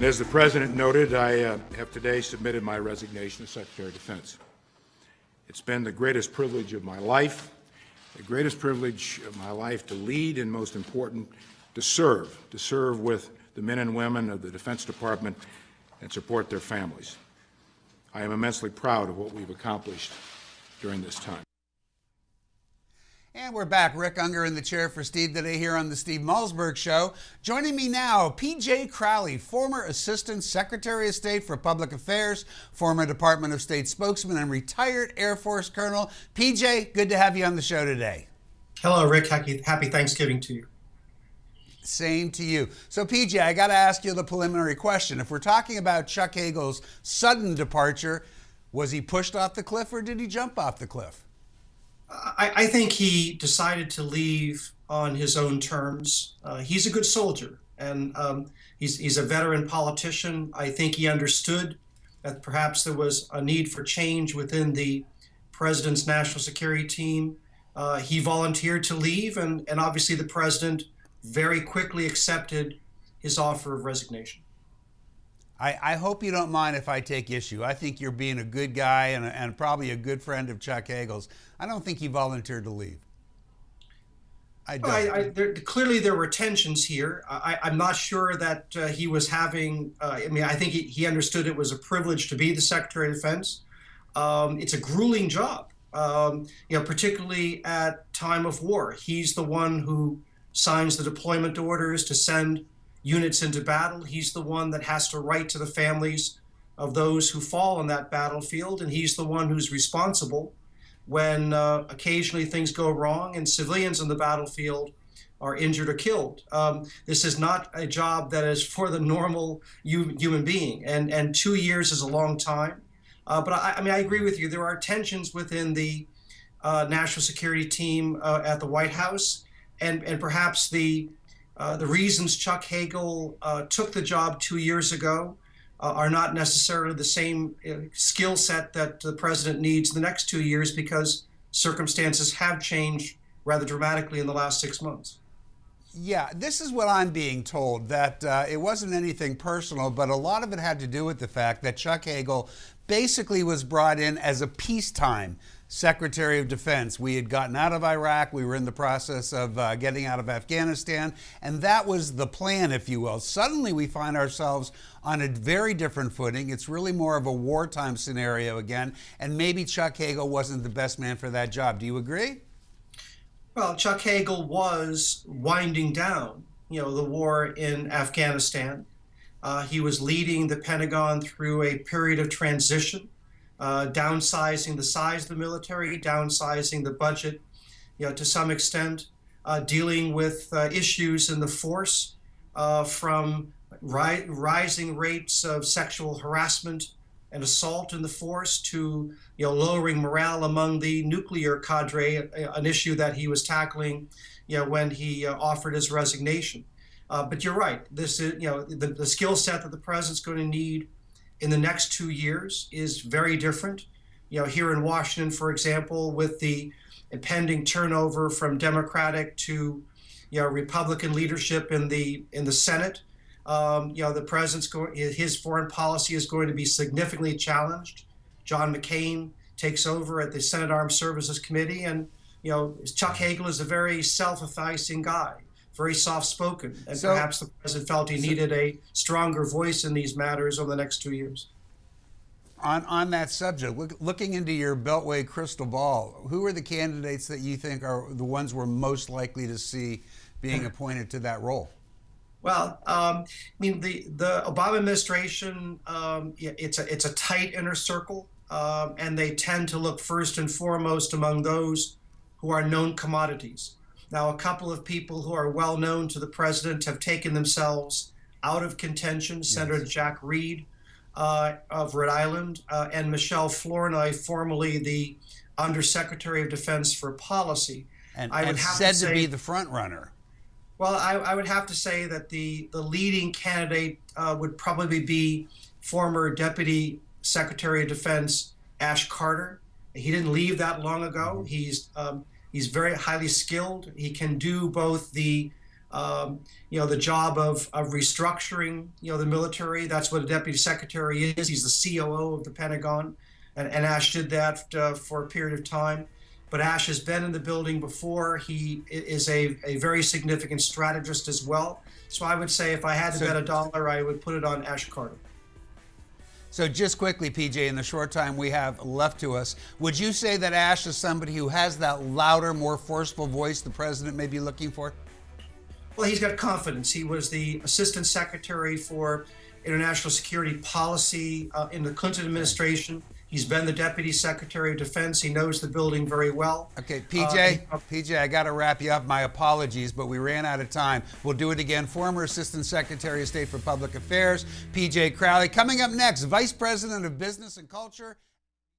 As the President noted, I have today submitted my resignation as Secretary of Defense. It's been the greatest privilege of my life, to lead, and most important, to serve with the men and women of the Defense Department and support their families. I am immensely proud of what we've accomplished during this time. And we're back. Rick Unger in the chair for Steve today here on the Steve Malzberg Show. Joining me now, P.J. Crowley, former Assistant Secretary of State for Public Affairs, former Department of State Spokesman, and retired Air Force Colonel. P.J., good to have you on the show today. Hello, Rick. Happy Thanksgiving to you. Same to you. So, PJ, I got to ask you the preliminary question. If we're talking about Chuck Hagel's sudden departure, was he pushed off the cliff or did he jump off the cliff? I think he decided to leave on his own terms. He's a good soldier, and he's a veteran politician. I think he understood that perhaps there was a need for change within the president's national security team. He volunteered to leave, and obviously the president very quickly accepted his offer of resignation. I hope you don't mind if I take issue. I think you're being a good guy and probably a good friend of Chuck Hagel's. I don't think he volunteered to leave. I don't. Clearly there were tensions here. I'm not sure that he was having, I think he understood it was a privilege to be the Secretary of Defense. It's a grueling job, particularly at time of war. He's the one who signs the deployment orders to send units into battle. He's the one that has to write to the families of those who fall on that battlefield, and he's the one who's responsible when occasionally things go wrong and civilians on the battlefield are injured or killed. This is not a job that is for the normal human being, and 2 years is a long time. But I agree with you. There are tensions within the national security team at the White House, and perhaps the reasons Chuck Hagel took the job 2 years ago are not necessarily the same skill set that the president needs the next 2 years, because circumstances have changed rather dramatically in the last 6 months. Yeah, this is what I'm being told, that it wasn't anything personal, but a lot of it had to do with the fact that Chuck Hagel basically was brought in as a peacetime Secretary of Defense. We had gotten out of Iraq. We were in the process of getting out of Afghanistan. And that was the plan, if you will. Suddenly we find ourselves on a very different footing. It's really more of a wartime scenario again. And maybe Chuck Hagel wasn't the best man for that job. Do you agree? Well, Chuck Hagel was winding down, the war in Afghanistan. He was leading the Pentagon through a period of transition, downsizing the size of the military, downsizing the budget, to some extent, dealing with issues in the force, from rising rates of sexual harassment and assault in the force to lowering morale among the nuclear cadre, an issue that he was tackling when he offered his resignation. But you're right. This is the skill set that the president's going to need in the next 2 years is very different. Here in Washington, for example, with the impending turnover from Democratic to Republican leadership in the Senate, the president's his foreign policy is going to be significantly challenged. John McCain takes over at the Senate Armed Services Committee, and Chuck Hagel is a very self-effacing guy, very soft-spoken, and perhaps the president felt he needed a stronger voice in these matters over the next 2 years. On that subject, looking into your Beltway crystal ball, who are the candidates that you think are the ones we're most likely to see being appointed to that role? Well, the Obama administration, it's a tight inner circle, and they tend to look first and foremost among those who are known commodities. Now, a couple of people who are well known to the president have taken themselves out of contention. Yes. Senator Jack Reed of Rhode Island and Michelle Flournoy, formerly the Undersecretary of Defense for Policy. And said to be the front runner. Well, I would have to say that the leading candidate would probably be former Deputy Secretary of Defense Ash Carter. He didn't leave that long ago. He's very highly skilled. He can do both the The job of restructuring, the military. That's what a deputy secretary is. He's the COO of the Pentagon, and Ash did that for a period of time. But Ash has been in the building before. He is a very significant strategist as well. So I would say if I had to bet $1, I would put it on Ash Carter. So just quickly, PJ, in the short time we have left to us, would you say that Ash is somebody who has that louder, more forceful voice the president may be looking for? Well, he's got confidence. He was the Assistant Secretary for International Security Policy in the Clinton administration. He's been the Deputy Secretary of Defense. He knows the building very well. Okay, PJ, I got to wrap you up. My apologies, but we ran out of time. We'll do it again. Former Assistant Secretary of State for Public Affairs, PJ Crowley. Coming up next, Vice President of Business and Culture.